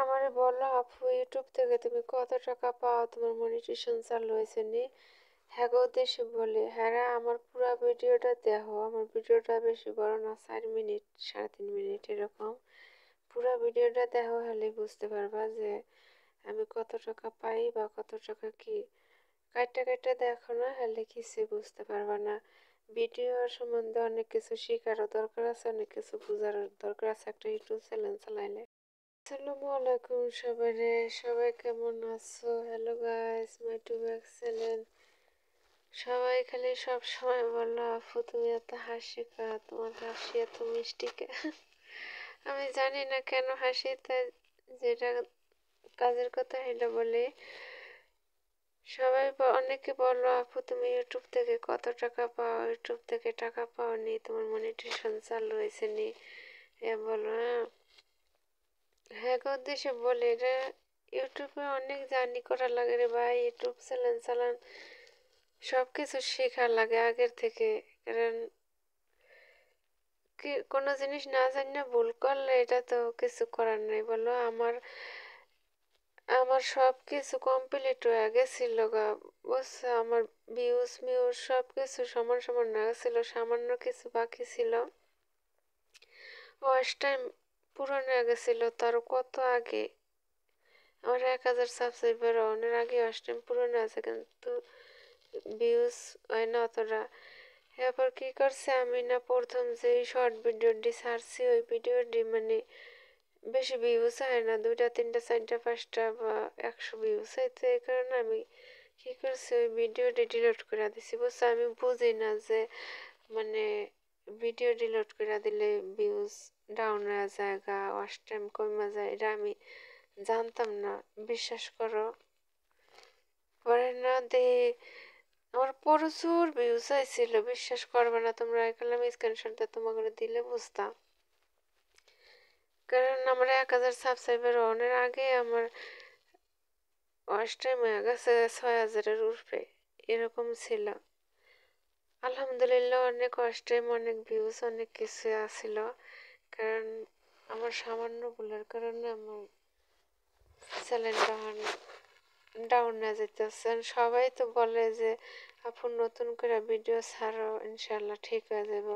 আমারে বললো আপু ইউটিউব থেকে তুমি কত টাকা পাও, তোমার মনিটেশন চালু হয়েছে নি? হ্যাঁ গো উদ্দেশ্যে বলে হ্যাঁ রে, আমার পুরো ভিডিওটা দেখো, আমার ভিডিওটা বেশি বড় না, 4 মিনিট 3.5 মিনিট এরকম। পুরো ভিডিওটা দেখো, হলে বুঝতে পারবা যে আমি কত টাকা পাই বা কত টাকা কি। কাইটা কাইটা দেখো না, হলে কিছু বুঝতে পারবা না। ভিডিও সম্বন্ধে অনেক কিছু শেখারও দরকার আছে, অনেক কিছু বোঝার দরকার আছে একটা ইউটিউব চ্যানেল চালাইলে। আসসালামু আলাইকুম সবাইরে, সবাই কেমন আছো? হ্যালো গাইস, মাই টু এক্সেলেন্ট। সবাই খালি সব সময় বললো আপু তুমি এত হাসি কা, তোমার হাসি এত মিষ্টি কে। আমি জানি না কেন হাসি, তাই যেটা কাজের কথা এটা বলি। সবাই অনেকে বললো আপু তুমি ইউটিউব থেকে কত টাকা পাও, ইউটিউব থেকে টাকা পাও নি, তোমার মনিটেশন চালু হয়েছে নি, এ বলো। হ্যাঁ হ্যাঁ গো উদ্দেশ্যে বলে রে, ইউটিউবে অনেক জার্নি করা লাগে রে ভাই, ইউটিউব চ্যানেল চালান সব কিছু শেখার লাগে আগের থেকে। কারণ কি কোনো জিনিস না জানি না ভুল করলে এটা তো কিছু করার নেই বলো। আমার আমার সব কিছু কমপ্লিট হয়ে গেছিল গা, বুঝছো? আমার ভিউজ মিউজ সব কিছু সমান সমান না গেছিল, সামান্য কিছু বাকি ছিল। ওয়াচ টাইম পূরণ হয়ে গেছিল তার কত আগে। আমার 1,000 সাবস্ক্রাইবার অনেক আগে ওয়াচ টাইম পূরণ আছে, কিন্তু ভিউজ হয় না অতটা। এরপর কি করছে, আমি না প্রথম যে শর্ট ভিডিওটি ছাড়ছি ওই ভিডিওটি মানে বেশি ভিউজ হয় না, 2টা 3টা 4টা 5টা বা 100 ভিউজ হয়, তো এই কারণে আমি কি করছি ওই ভিডিওটি ডিলিট করে দিছি, বুঝছো? আমি বুঝি না যে মানে ভিডিও ডিলিট করে দিলে ভিউজ ডাউন হয়ে যায় গা, ওয়াচ টাইম কমে যায়, এটা আমি জানতাম না, বিশ্বাস করো। পরে না দে আমার প্রচুর ভিউজ আইছিল, বিশ্বাস করবে না তোমরা, এখানে আমি স্ক্রিনশটটা তোমাকে দিলে বুঝতাম। কারণ আমার 1,000 সাবস্ক্রাইবার অনেক আগে আমার ওয়াচ টাইম হয়ে গেছে 6,000-এর উপরে, এরকম ছিল। আলহামদুলিল্লাহ অনেক ওয়াচ টাইম, অনেক ভিউজ, অনেক কিছু আসছিল। কারণ আমার সামান্য ভুলের কারণে আমার চ্যানেলটা ডাউন হয়ে যেতেছে। সবাই তো বলে যে আপু নতুন করে ভিডিও ছাড়ো, ইনশাল্লাহ ঠিক হয়ে যাব।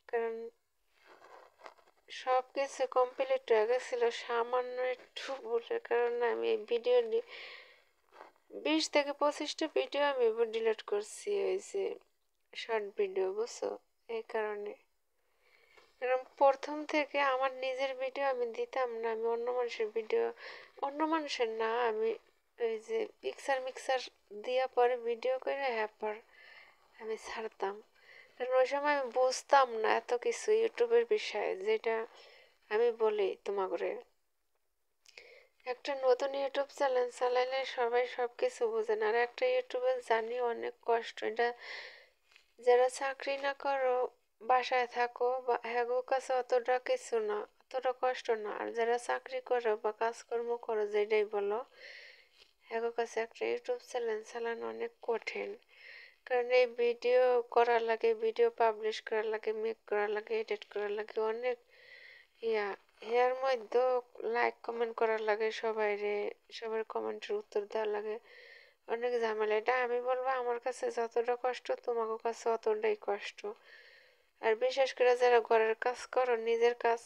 কারণ সব কিছু কমপ্লিট হয়ে গেছিল, সামান্য একটু ভুলের কারণে আমি এই ভিডিও 20 থেকে 25টা ভিডিও আমি ডিলিট করছি, ওই যে শর্ট ভিডিও, বুঝছো? এই কারণে। কারণ প্রথম থেকে আমার নিজের ভিডিও আমি দিতাম না, আমি অন্য মানুষের ভিডিও, অন্য মানুষের না, আমি ওই যে পিকচার মিক্সার দিয়া পরে ভিডিও করে হ্যাঁ পর আমি ছাড়তাম। কারণ ওই সময় আমি বুঝতাম না এত কিছু ইউটিউবের বিষয়ে, যেটা আমি বলি তোমাকে। একটা নতুন ইউটিউব চ্যানেল চালাইলে সবাই সব কিছু বোঝে না, আর একটা ইউটিউবে জানি অনেক কষ্ট। এটা যারা চাকরি না করো, বাসায় থাকো, বা হ্যাগো কাছে অতটা কিছু না, অতটা কষ্ট না। আর যারা চাকরি করো বা কাজকর্ম করো, যেটাই বলো, হ্যাগো কাছে একটা ইউটিউব চ্যানেল চালানো অনেক কঠিন। কারণ এই ভিডিও করা লাগে, ভিডিও পাবলিশ করা লাগে, মেক করা লাগে, এডিট করা লাগে, অনেক ইয়া এর মধ্যে লাইক কমেন্ট করা লাগে, সবাই রে সবার কমেন্টের উত্তর দেওয়া লাগে, অনেক ঝামেলা। এটা আমি বলবো আমার কাছে যতটা কষ্ট তোমাদের কাছে অতটাই কষ্ট। আর বিশেষ করে যারা ঘরের কাজ করো, নিজের কাজ